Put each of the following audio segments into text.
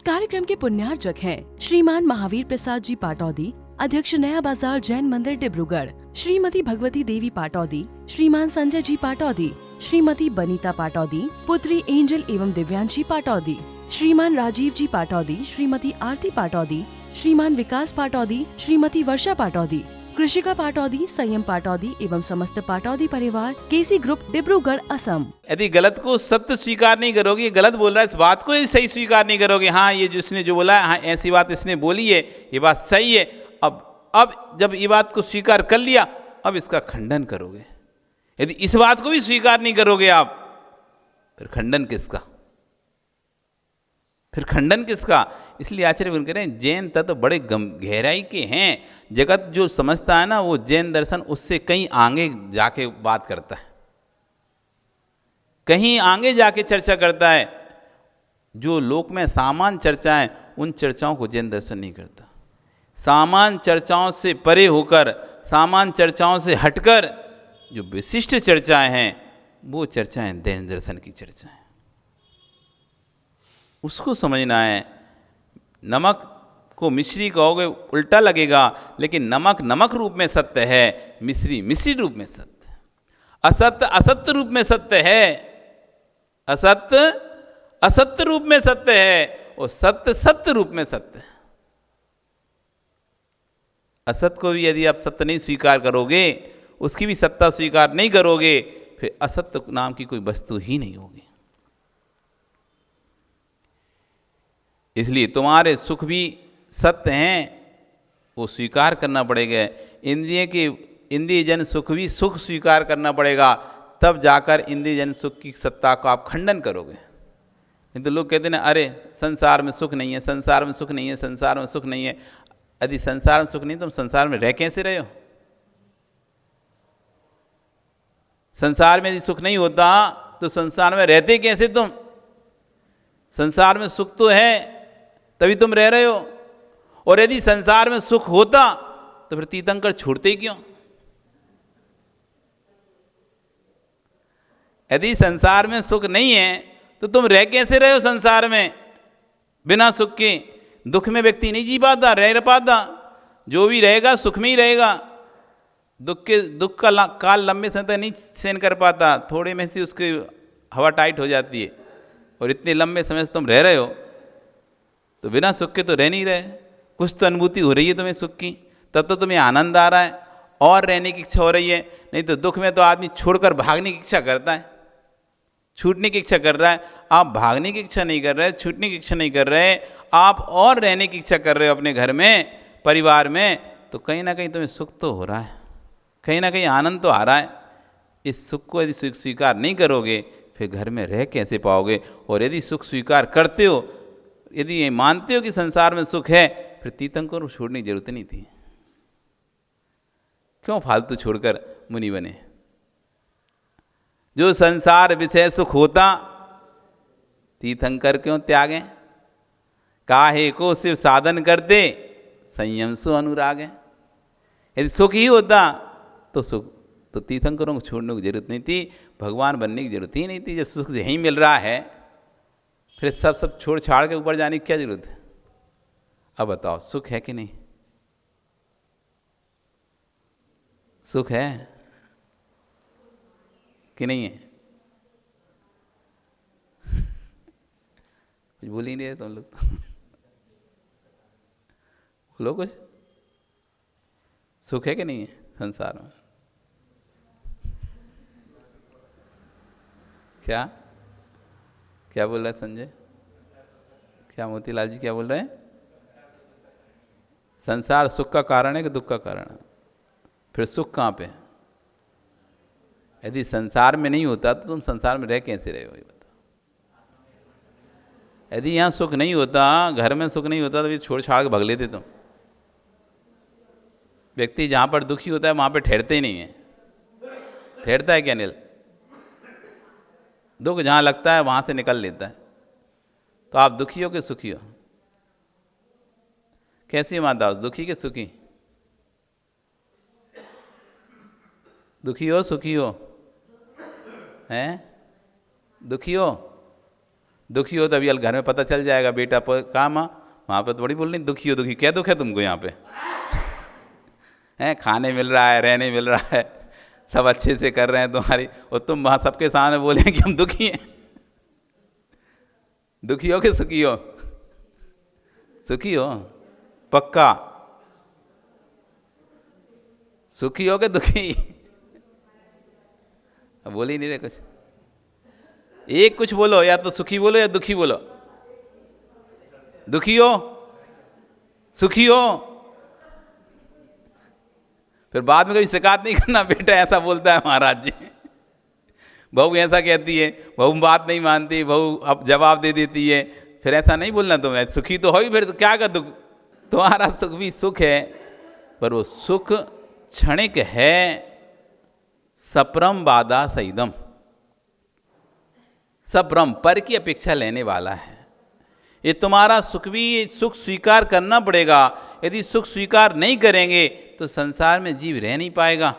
कार्यक्रम के पुण्यार्चक हैं श्रीमान महावीर प्रसाद जी पाटौदी, अध्यक्ष नया बाजार जैन मंदिर डिब्रूगढ़, श्रीमती भगवती देवी पाटौदी, श्रीमान संजय जी पाटौदी, श्रीमती बनीता पाटौदी, पुत्री एंजल एवं दिव्यांशी पाटौदी, श्रीमान राजीव जी पाटौदी, श्रीमती आरती पाटौदी, श्रीमान विकास पाटौदी, श्रीमती वर्षा पाटौदी, कृषिका पाटौदी, संयम पाटौदी एवं समस्त पाटौदी परिवार, केसी ग्रुप, डिब्रूगढ़, असम। यदि गलत को सत्य स्वीकार नहीं करोगे, ये गलत बोल रहा है, इस बात को ही सही स्वीकार नहीं करोगे, हाँ ये जिसने जो बोला है, हाँ ऐसी बात इसने बोली है, ये बात सही है, अब जब ये बात को स्वीकार कर लिया, अब इसका खंडन करोगे। यदि इस बात को भी स्वीकार नहीं करोगे आप, फिर खंडन किसका, फिर खंडन किसका। इसलिए आचार्य कह रहे हैं जैन तत्व बड़े गहराई के हैं। जगत जो समझता है ना, वो जैन दर्शन उससे कहीं आगे जाके बात करता है, कहीं आगे जाके चर्चा करता है। जो लोक में सामान्य चर्चाएं, उन चर्चाओं को जैन दर्शन नहीं करता। सामान्य चर्चाओं से परे होकर, सामान्य चर्चाओं से हटकर जो विशिष्ट चर्चाएं हैं, वो चर्चाएं जैन दर्शन की चर्चाएं, उसको समझना है। नमक को मिश्री कहोगे उल्टा लगेगा, लेकिन नमक नमक रूप में सत्य है, मिश्री मिश्री रूप में सत्य है, असत्य असत्य रूप में सत्य है, असत्य असत्य रूप में सत्य है, और सत्य सत्य रूप में सत्य है। असत्य को भी यदि आप सत्य नहीं स्वीकार करोगे, उसकी भी सत्ता स्वीकार नहीं करोगे, फिर असत्य नाम की कोई वस्तु ही नहीं होगी। इसलिए तुम्हारे सुख भी सत्य हैं, वो स्वीकार करना पड़ेगा। इंद्रिय जन सुख भी सुख स्वीकार करना पड़ेगा, तब जाकर इंद्रिय जन सुख की सत्ता को आप खंडन करोगे। नहीं तो लोग कहते हैं ना, अरे संसार में सुख नहीं है, संसार में सुख नहीं है, संसार में सुख नहीं है। यदि संसार में सुख नहीं, तुम संसार में रह कैसे रहे हो? संसार में यदि सुख नहीं होता तो संसार में रहते कैसे तुम? संसार में सुख तो है, तभी तुम रह रहे हो। और यदि संसार में सुख होता तो फिर तीर्थंकर छोड़ते ही क्यों? यदि संसार में सुख नहीं है तो तुम रह कैसे रहे हो संसार में बिना सुख के? दुख में व्यक्ति नहीं जी पाता, रह पाता। जो भी रहेगा सुख में ही रहेगा। दुख का काल लंबे समय तक नहीं सहन कर पाता, थोड़े में से उसकी हवा टाइट हो जाती है। और इतने लंबे समय से तुम रह रहे हो तो बिना सुख के तो रह नहीं रहे। कुछ तो अनुभूति हो रही है तुम्हें सुख की, तब तो तुम्हें आनंद आ रहा है और रहने की इच्छा हो रही है। नहीं तो दुख में तो आदमी छोड़कर भागने की इच्छा करता है, छूटने की इच्छा कर रहा है। आप भागने की इच्छा नहीं कर रहे, छूटने की इच्छा नहीं कर रहे, आप और रहने की इच्छा कर रहे हो अपने घर में, परिवार में। तो कहीं ना कहीं तुम्हें सुख तो हो रहा है, कहीं ना कहीं आनंद तो आ रहा है। इस सुख को यदि स्वीकार नहीं करोगे, फिर घर में रह कैसे पाओगे? और यदि सुख स्वीकार करते हो, यदि ये मानते हो कि संसार में सुख है, फिर तीर्थंकर को छोड़ने की जरूरत नहीं थी। क्यों फालतू छोड़कर मुनि बने? जो संसार विषय सुख होता, तीर्थंकर क्यों त्यागे? काहे को सिर्फ साधन करते, संयम सो अनुराग है। यदि सुख ही होता तो तीर्थंकरों को छोड़ने की जरूरत नहीं थी, भगवान बनने की जरूरत ही नहीं थी। जब सुख यहीं मिल रहा है, फिर सब छोड़ छाड़ के ऊपर जाने की क्या जरूरत है? अब बताओ, सुख है कि नहीं? सुख है कि नहीं है? कुछ बोल ही नहीं रहे तुम लोग तो। बोलो कुछ। सुख है कि नहीं है संसार में? क्या क्या बोल रहा है संजय? क्या मोतीलाल जी क्या बोल रहे हैं? संसार सुख का कारण है कि दुख का कारण है? फिर सुख कहाँ पे? यदि संसार में नहीं होता तो तुम संसार में रह कैसे रहे हो, ये बताओ। यदि यहाँ सुख नहीं होता, घर में सुख नहीं होता, तो फिर छोड़ छाड़ के भग लेते तुम। व्यक्ति जहाँ पर दुखी होता है वहाँ पे ठहरते ही नहीं है। ठहरता है क्या अनिल? दुख जहाँ लगता है वहाँ से निकल लेता है। तो आप दुखी हो कि सुखी हो? कैसी माता हो, दुखी कि सुखी? दुखी हो सुखी हो? हैं? दुखी हो दुखी हो तो अभी घर में पता चल जाएगा, बेटा कहाँ माँ, वहाँ पर तो बड़ी बोल रही दुखी हो दुखी, क्या दुख है तुमको यहाँ पे? हैं, खाने मिल रहा है, रहने मिल रहा है, सब अच्छे से कर रहे हैं तुम्हारी, और तुम वहाँ सबके सामने बोले कि हम दुखी हैं। दुखी हो कि सुखी हो? सुखी हो पक्का? सुखी हो कि दुखी? अब बोल ही नहीं रहे कुछ। एक कुछ बोलो, या तो सुखी बोलो या दुखी बोलो। दुखी हो? सुखी हो? फिर बाद में कभी शिकायत नहीं करना, बेटा ऐसा बोलता है महाराज जी, बहू ऐसा कहती है, बहू बात नहीं मानती, बहू अब जवाब दे देती है। फिर ऐसा नहीं बोलना तुम्हें, सुखी तो हो ही, फिर तो क्या कर दुख? तुम्हारा सुख भी सुख है, पर वो सुख क्षणिक है। सप्रम बाधा सईदम, सप्रम पर की अपेक्षा लेने वाला है। ये तुम्हारा सुख भी सुख स्वीकार करना पड़ेगा। यदि सुख स्वीकार नहीं करेंगे तो संसार में जीव रह नहीं पाएगा।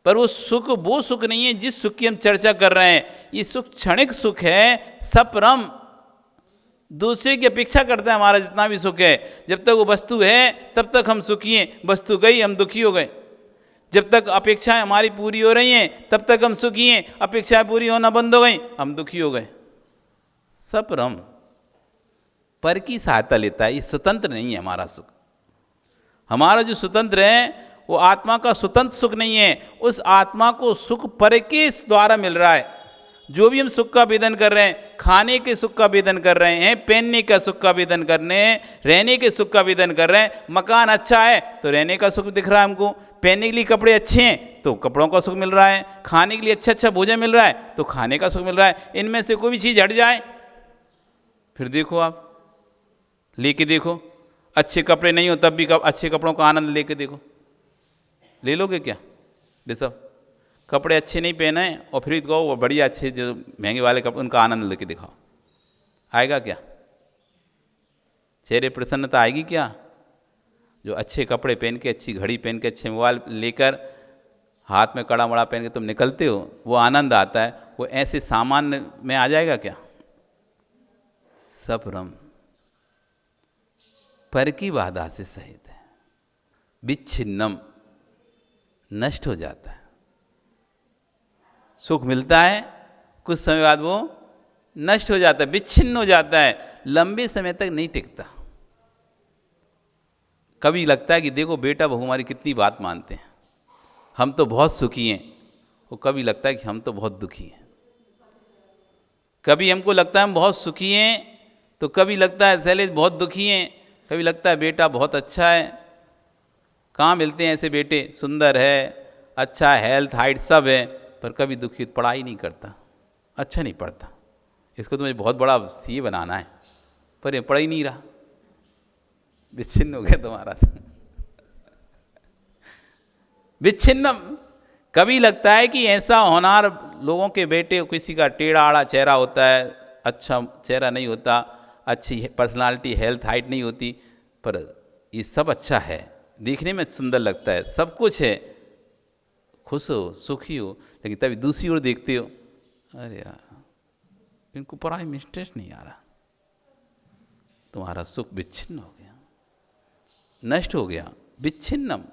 पर वो सुख नहीं है जिस सुख की हम चर्चा कर रहे हैं। ये सुख क्षणिक सुख है, सप्रम, दूसरे की अपेक्षा करता है। हमारा जितना भी सुख है, जब तक वो वस्तु है तब तक हम सुखी हैं, वस्तु गई हम दुखी हो गए। जब तक अपेक्षाएं हमारी पूरी हो रही हैं तब तक हम सुखी हैं, अपेक्षाएं पूरी होना बंद हो गई हम दुखी हो गए। सप्रम, पर की सहायता लेता है, ये स्वतंत्र नहीं है हमारा सुख। हमारा जो स्वतंत्र है वो आत्मा का स्वतंत्र सुख नहीं है, उस आत्मा को सुख पर के द्वारा मिल रहा है। जो भी हम सुख का वेदन कर रहे हैं, खाने के सुख का वेदन कर रहे हैं, पहनने का सुख का वेदन कर रहे हैं, रहने के सुख का वेदन कर रहे हैं। मकान अच्छा है तो रहने का सुख दिख रहा है हमको, पहनने के लिए कपड़े अच्छे हैं तो कपड़ों का सुख मिल रहा है, खाने के लिए अच्छा अच्छा भोजन मिल रहा है तो खाने का सुख मिल रहा है। इनमें से कोई भी चीज़ हट जाए, फिर देखो आप लेके देखो, अच्छे कपड़े नहीं हो तब भी अच्छे कपड़ों का आनंद लेके देखो, ले लोगे क्या? ये सब कपड़े अच्छे नहीं पहने और फिर कहो वो बढ़िया अच्छे जो महंगे वाले कपड़े उनका आनंद लेके दिखाओ, आएगा क्या? चेहरे प्रसन्नता आएगी क्या? जो अच्छे कपड़े पहन के, अच्छी घड़ी पहन के, अच्छे मोबाइल लेकर, हाथ में कड़ा मड़ा पहन के तुम निकलते हो, वो आनंद आता है, वो ऐसे सामान्य में आ जाएगा क्या? सप्रम, पर की बाधा से सहित है। विच्छिन्नम, नष्ट हो जाता है। सुख मिलता है, कुछ समय बाद वो नष्ट हो जाता है, विच्छिन्न हो जाता है, लंबे समय तक नहीं टिकता। कभी लगता है कि देखो बेटा बहू हमारी कितनी बात मानते हैं, हम तो बहुत सुखी हैं, और कभी लगता है कि हम तो बहुत दुखी हैं। कभी हमको लगता है हम बहुत सुखी हैं तो कभी लगता है शैलेश बहुत दुखी हैं, कभी लगता है बेटा बहुत अच्छा है। कहाँ मिलते हैं ऐसे बेटे, सुंदर है, अच्छा हेल्थ हाइट सब है, पर कभी दुखी, पढ़ाई नहीं करता, अच्छा नहीं पढ़ता, इसको तो मुझे बहुत बड़ा सीए बनाना है, पर ये पढ़ ही नहीं रहा। विच्छिन्न हो गया तुम्हारा तो। विच्छिन्नम, कभी लगता है कि ऐसा होनार लोगों के बेटे, किसी का टेढ़ा आड़ा चेहरा होता है, अच्छा चेहरा नहीं होता, अच्छी पर्सनालिटी हेल्थ हाइट नहीं होती, पर ये सब अच्छा है, देखने में सुंदर लगता है, सब कुछ है, खुश हो सुखी हो, लेकिन तभी दूसरी ओर देखते हो, अरे यार इनको पढ़ाई में इंटरेस्ट नहीं आ रहा। तुम्हारा सुख विच्छिन्न हो गया, नष्ट हो गया। विच्छिन्नम,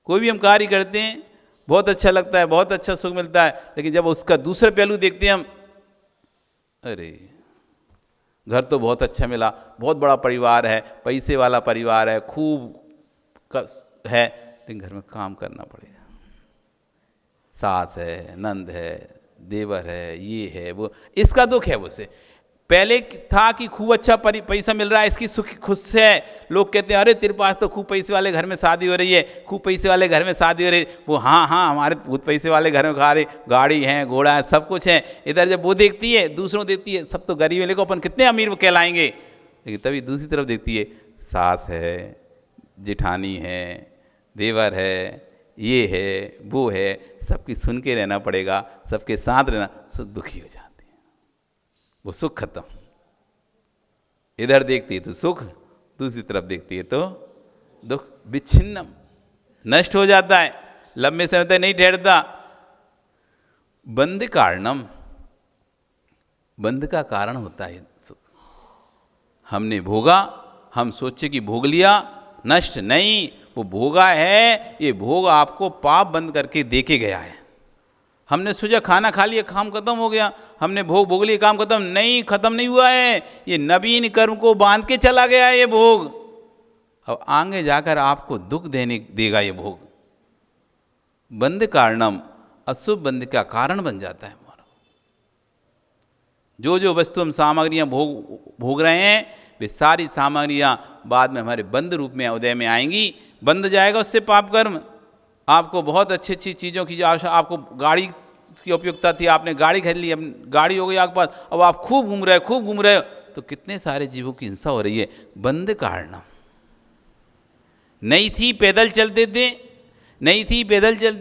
कोई भी हम कार्य करते हैं बहुत अच्छा लगता है, बहुत अच्छा सुख मिलता है, लेकिन जब उसका दूसरा पहलू देखते हैं हम, अरे घर तो बहुत अच्छा मिला, बहुत बड़ा परिवार है, पैसे वाला परिवार है, खूब है, लेकिन घर में काम करना पड़ेगा, सास है, नंद है, देवर है, ये है वो, इसका दुख है। उसे पहले था कि खूब अच्छा पैसा मिल रहा है, इसकी सुख खुश है, लोग कहते हैं अरे तेरे पास तो खूब पैसे वाले घर में शादी हो रही है, खूब पैसे वाले घर में शादी हो रही है, वो हाँ हाँ हमारे बहुत पैसे वाले घर में खा रहे, गाड़ी है, घोड़ा है, सब कुछ है। इधर जब वो देखती है, दूसरों देखती है, सब तो गरीब है, लेकिन अपन कितने अमीर कहलाएंगे, लेकिन तभी दूसरी तरफ देखती है, सास है, जेठानी है, देवर है, ये है, वो है, सबकी सुन के रहना पड़ेगा, सबके साथ रहना, सब दुखी हो जाते हैं, वो सुख खत्म। इधर देखती है तो सुख, दूसरी तरफ देखती है तो दुख। विच्छिन्नम, नष्ट हो जाता है, लंबे समय तक नहीं ठहरता। बंध कारणम, बंध का कारण होता है सुख। हमने भोगा, हम सोचे कि भोग लिया, नष्ट नहीं, वो भोगा है, ये भोग आपको पाप बंद करके दे के गया है। हमने सोचा खाना खा लिया, काम खत्म हो गया, हमने भोग भोग लिया, काम खत्म नहीं, खत्म नहीं हुआ है, ये नवीन कर्म को बांध के चला गया है ये भोग। अब आगे जाकर आपको दुख देगा ये भोग। बंध कारणम, अशुभ बंध का कारण बन जाता है हमारा। जो वस्तु हम सामग्रियां भोग रहे हैं, वे सारी सामग्रियां बाद में हमारे बंध रूप में उदय में आएंगी। बंध जाएगा उससे पाप कर्म। आपको बहुत अच्छी अच्छी चीज़ों की जो आवश्यकता, आपको गाड़ी की उपयुक्ता थी, आपने गाड़ी खरीद ली, अब गाड़ी हो गई आपके पास, अब आप खूब घूम रहे हो, तो कितने सारे जीवों की हिंसा हो रही है, बंध कारणम। नहीं थी पैदल चलते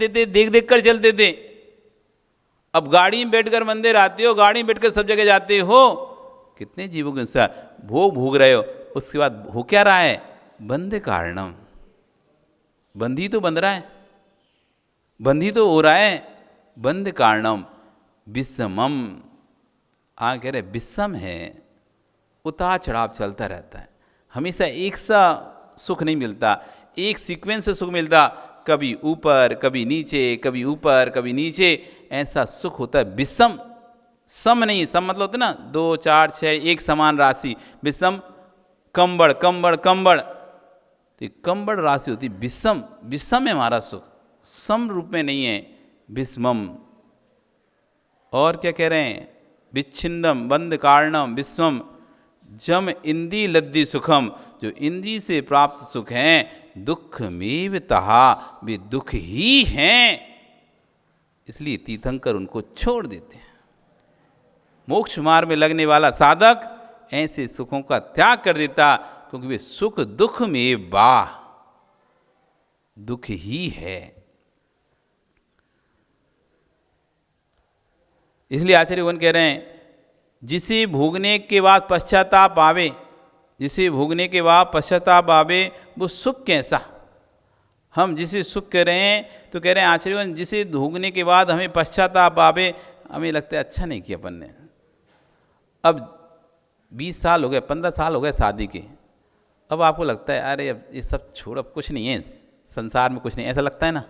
थे, देख देख कर चलते थे, अब गाड़ी में बैठकर मंदिर आते हो, गाड़ी में बैठकर सब जगह जाते हो, कितने जीवों की हिंसा। भोग रहे हो, उसके बाद हो क्या रहा है, बंध कारणम। बंधी तो बंध रहा है, बंधी तो हो रहा है, बंध कारणम विषमम। कह रहे विषम है, उतार चढ़ाव चलता रहता है, हमेशा एक सा सुख नहीं मिलता, एक सीक्वेंस से सुख मिलता, कभी ऊपर कभी नीचे, कभी ऊपर कभी नीचे, ऐसा सुख होता है विषम। सम नहीं, सम मतलब होता है ना 2 4 6 एक समान राशि, विषम कंबड़ कंबड़ कंबड़, तो कंबड़ राशि होती विषम। विषम है हमारा सुख, सम रूप में नहीं है, विषमम। और क्या कह रहे हैं, विच्छिन्नम बंध कारणम विश्वम जम इंद्री लद्दी सुखम। जो इंद्री से प्राप्त सुख हैं, दुख में तहा, वे दुख ही हैं, इसलिए तीर्थंकर उनको छोड़ देते हैं। मोक्ष मार्ग में लगने वाला साधक ऐसे सुखों का त्याग कर देता, क्योंकि वे सुख दुख में दुख ही है। इसलिए आचार्यगण कह रहे हैं, जिसे भोगने के बाद पश्चाताप आवे, जिसे भोगने के बाद पश्चाताप आवे, वो सुख कैसा। हम जिसे सुख कह रहे हैं, तो कह रहे हैं आचार्यगण, जिसे भोगने के बाद हमें पश्चाताप आवे, हमें लगता है अच्छा नहीं किया अपन ने, अब 20 साल हो गए, 15 साल हो गए शादी के, अब आपको लगता है अरे अब ये सब छोड़, अब कुछ नहीं है संसार में, कुछ नहीं, ऐसा लगता है ना।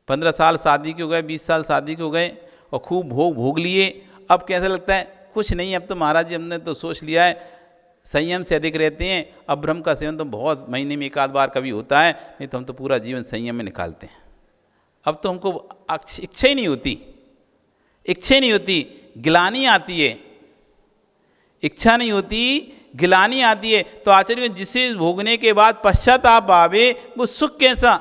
15 साल शादी के हो गए, 20 साल शादी के हो गए, और खूब भोग लिए, अब कैसा लगता है, कुछ नहीं, अब तो महाराज जी हमने तो सोच लिया है, संयम से अधिक रहते हैं, अब ब्रह्म का सेवन तो बहुत महीने में एक आध बार कभी होता है, नहीं तो हम तो पूरा जीवन संयम में निकालते हैं। अब तो हमको इच्छा ही नहीं होती, गिलानी आती है, इच्छा नहीं होती, गिलानी आती है। तो आचार्य, जिसे भोगने के बाद पश्चाताप आवे, वो सुख कैसा।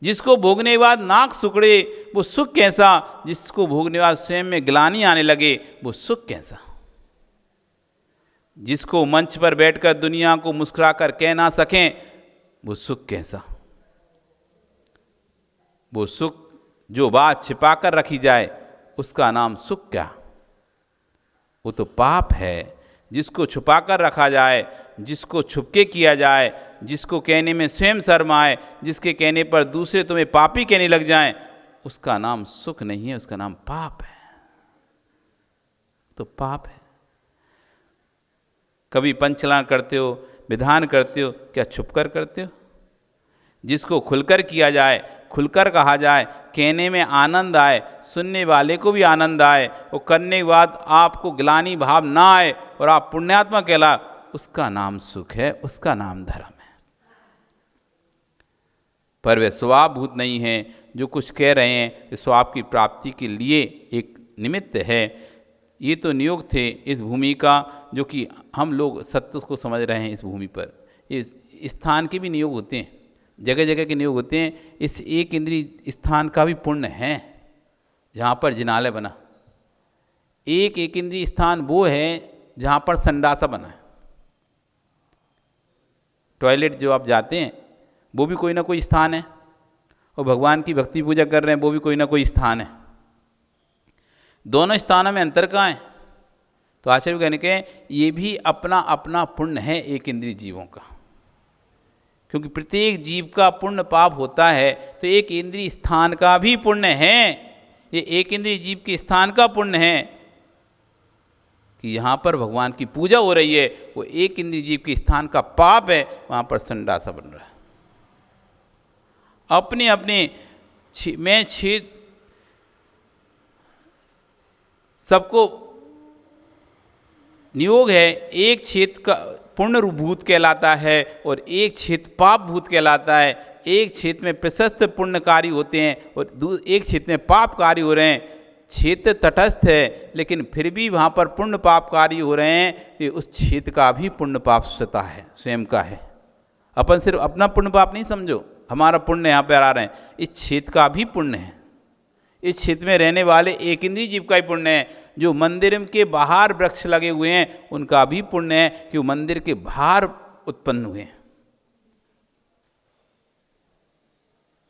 जिसको भोगने के बाद नाक सुकड़े, वो सुख कैसा। जिसको भोगने के बाद स्वयं में गिलानी आने लगे, वो सुख कैसा। जिसको मंच पर बैठकर दुनिया को मुस्कुराकर कह ना सकें, वो सुख कैसा। वो सुख जो बात छिपाकर रखी जाए, उसका नाम सुख क्या, वो तो पाप है। जिसको छुपाकर रखा जाए, जिसको छुपके किया जाए, जिसको कहने में स्वयं शर्म आए, जिसके कहने पर दूसरे तुम्हें पापी कहने लग जाएं, उसका नाम सुख नहीं है, उसका नाम पाप है। तो पाप है। कभी पंचलान करते हो, विधान करते हो, क्या छुपकर करते हो। जिसको खुलकर किया जाए, खुलकर कहा जाए, कहने में आनंद आए, सुनने वाले को भी आनंद आए, वो करने के बाद आपको ग्लानि भाव ना आए और आप पुण्यात्मा कहला, उसका नाम सुख है, उसका नाम धर्म है। पर वे स्वभावभूत नहीं है। जो कुछ कह रहे हैं वे स्वभाव की प्राप्ति के लिए एक निमित्त है। ये तो नियोग थे इस भूमि का, जो कि हम लोग सत्य को समझ रहे हैं। इस भूमि पर इस स्थान के भी नियोग होते हैं, जगह जगह के नियोग होते हैं। इस एक इंद्रिय स्थान का भी पुण्य है जहाँ पर जिनालय बना। एक इंद्रिय स्थान वो है जहाँ पर संडासा बना है। टॉयलेट जो आप जाते हैं वो भी कोई ना कोई स्थान है, और भगवान की भक्ति पूजा कर रहे हैं वो भी कोई ना कोई स्थान है। दोनों स्थानों में अंतर कहाँ है। तो आचार्य कहने के ये भी अपना अपना पुण्य है एक इंद्रिय जीवों का, क्योंकि प्रत्येक जीव का पुण्य पाप होता है। तो एक इंद्रिय स्थान का भी पुण्य है, ये एक इंद्रिय जीव के स्थान का पुण्य है। कि यहाँ पर भगवान की पूजा हो रही है, वो एक इंद्रिय जीव के स्थान का पाप है, वहाँ पर संडासा बन रहा है। अपने अपने में छेद सबको नियोग है, एक छेद का पुण्य भूत कहलाता है और एक छेद पाप भूत कहलाता है। एक छेद में प्रशस्त पुण्यकारी होते हैं और एक छेद में पापकारी हो रहे हैं। क्षेत्र तटस्थ है लेकिन फिर भी वहाँ पर पुण्य पापकारी हो रहे हैं, तो उस क्षेत्र का भी पुण्य पाप स्वतः है, स्वयं का है। अपन सिर्फ अपना पुण्य पाप नहीं समझो, हमारा पुण्य यहाँ पर आ रहे हैं, इस क्षेत्र का भी पुण्य है। इस क्षेत्र में रहने वाले एक इंद्रिय जीव का ही पुण्य है। जो मंदिर के बाहर वृक्ष लगे हुए हैं उनका भी पुण्य है कि वो मंदिर के बाहर उत्पन्न हुए हैं।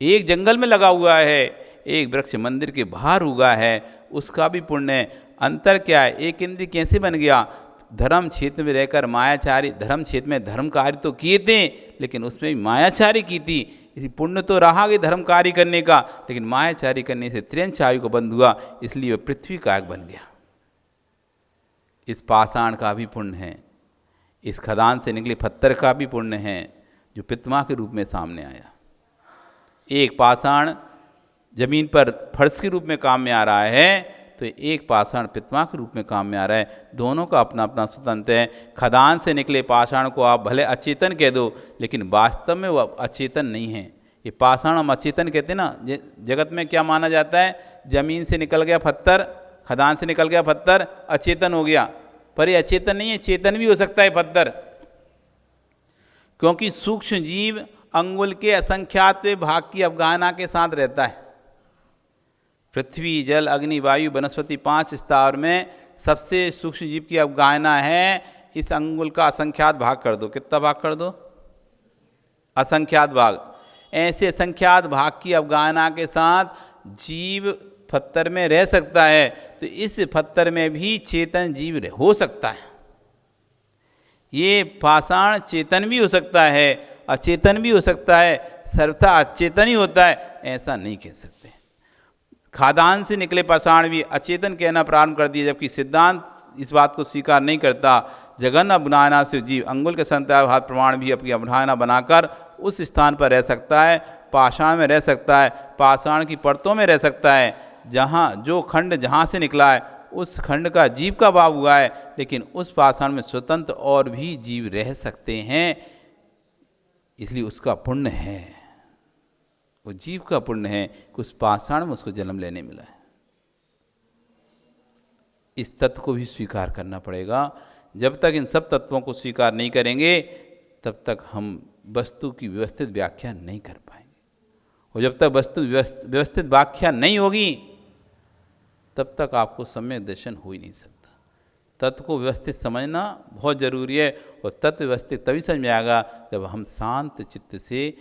एक जंगल में लगा हुआ है, एक वृक्ष मंदिर के बाहर उगा है, उसका भी पुण्य है। अंतर क्या है? एक इंद्रिय कैसे बन गया? धर्म क्षेत्र में रहकर मायाचारी, धर्म क्षेत्र में धर्म कार्य तो किए थे लेकिन उसमें भी मायाचारी की थी। इसी पुण्य तो रहा कि धर्म कार्य करने का, लेकिन मायाचारी करने से त्रियंच आयु को बंद हुआ, इसलिए वह पृथ्वी कायक बन गया। इस पाषाण का भी पुण्य है, इस खदान से निकले पत्थर का भी पुण्य है जो पितमा के रूप में सामने आया। एक पाषाण जमीन पर फर्श के रूप में काम में आ रहा है तो एक पाषाण पितमा के रूप में काम में आ रहा है। दोनों का अपना अपना स्वतंत्र है। खदान से निकले पाषाण को आप भले अचेतन कह दो लेकिन वास्तव में वह अचेतन नहीं है। ये पाषाण हम अचेतन कहते हैं ना, जगत में क्या माना जाता है? जमीन से निकल गया पत्थर, खदान से निकल गया पत्थर, अचेतन हो गया। पर ये अचेतन नहीं है, चेतन भी हो सकता है पत्थर, क्योंकि सूक्ष्म जीव अंगुल के असंख्यात भाग की अवगाहना के साथ रहता है। पृथ्वी, जल, अग्नि, वायु, वनस्पति 5 स्तर में सबसे सूक्ष्म जीव की अवगाहना है। इस अंगुल का असंख्यात भाग कर दो। कितना भाग कर दो? असंख्यात भाग। ऐसे असंख्यात भाग की अवगाहना के साथ जीव पत्थर में रह सकता है, तो इस पत्थर में भी चेतन जीव हो सकता है। ये पाषाण चेतन भी हो सकता है, अचेतन भी हो सकता है, सर्वथा अचेतन ही होता है, ऐसा नहीं कह सकते। खादान से निकले पाषाण भी अचेतन कहना प्रारंभ कर दिया, जबकि सिद्धांत इस बात को स्वीकार नहीं करता। जगन अवधारणा से जीव अंगुल के संताभाव प्रमाण भी अपनी अवधारणा बनाकर उस स्थान पर रह सकता है, पाषाण में रह सकता है, पाषाण की परतों में रह सकता है। जहाँ जो खंड जहाँ से निकला है उस खंड का जीव का भाव हुआ है, लेकिन उस पाषाण में स्वतंत्र और भी जीव रह सकते हैं, इसलिए उसका पुण्य है, वो जीव का पुण्य है कि उस पाषाण में उसको जन्म लेने मिला है। इस तत्व को भी स्वीकार करना पड़ेगा। जब तक इन सब तत्वों को स्वीकार नहीं करेंगे तब तक हम वस्तु की व्यवस्थित व्याख्या नहीं कर पाएंगे, और जब तक वस्तु व्यवस्थित व्याख्या नहीं होगी तब तक आपको सम्यक दर्शन हो ही नहीं सकता। तत्व को व्यवस्थित समझना बहुत ज़रूरी है, और तत्व व्यवस्थित तभी समझ में आएगा जब हम शांत चित्त से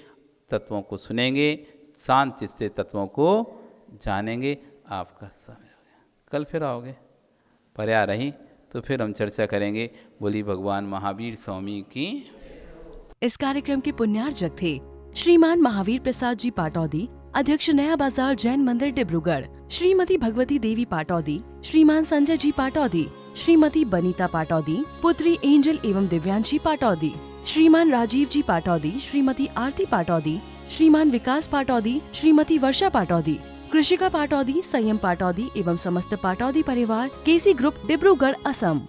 तत्वों को सुनेंगे, शांत चित्त से तत्वों को जानेंगे। आपका समय हो गया, कल फिर आओगे, पर्या रही तो फिर हम चर्चा करेंगे। बोली भगवान महावीर स्वामी की। इस कार्यक्रम के पुण्यार्जक थे श्रीमान महावीर प्रसाद जी पाटौदी, अध्यक्ष नया बाजार जैन मंदिर डिब्रूगढ़, श्रीमती भगवती देवी पाटौदी, श्रीमान संजय जी पाटौदी, श्रीमती बनीता पाटौदी, पुत्री एंजल एवं दिव्यांशी पाटौदी, श्रीमान राजीव जी पाटौदी, श्रीमती आरती पाटौदी, श्रीमान विकास पाटौदी, श्रीमती वर्षा पाटौदी, कृषिका पाटौदी, संयम पाटौदी एवं समस्त पाटौदी परिवार, केसी ग्रुप डिब्रूगढ़ असम।